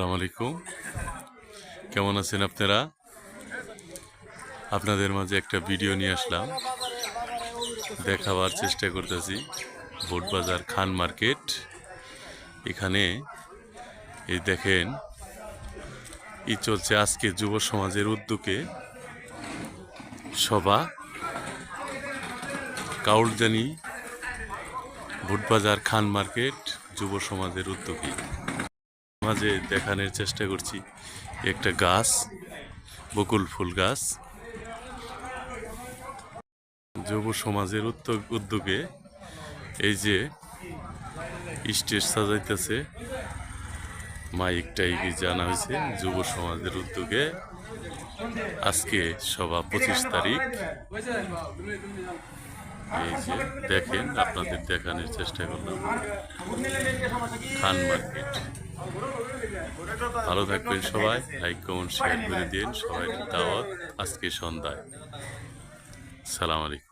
আসসালামু আলাইকুম। কেমন আছেন আপনারা? আপনাদের মাঝে একটা ভিডিও নিয়ে আসলাম, দেখাবার চেষ্টা করতেছি বোটবাজার খান মার্কেট। এখানে এই দেখেন, চলছে আজকে যুব সমাজের উদ্যোগে সভা কাউলজানি বোটবাজার খান মার্কেট যুব সমাজের উদ্যোগে মাঝে দেখানোর চেষ্টা করছি একটা গাছ, বকুল ফুল গাছ। যুব সমাজের উদ্যোগে এই যে স্টেজ সাজাইতেছে, মাইক টাইক জানা হয়েছে। যুব সমাজের উদ্যোগে আজকে সভা 25 তারিখ। এই যে দেখেন, আপনাদের দেখানোর চেষ্টা করলাম খান মার্কেট। ভালো থাকবেন সবাই, লাইক কমেন্ট শেয়ার করে দিন। সবাই দাওয়াত আজকে সন্ধ্যায়। সালাম আলাইকুম।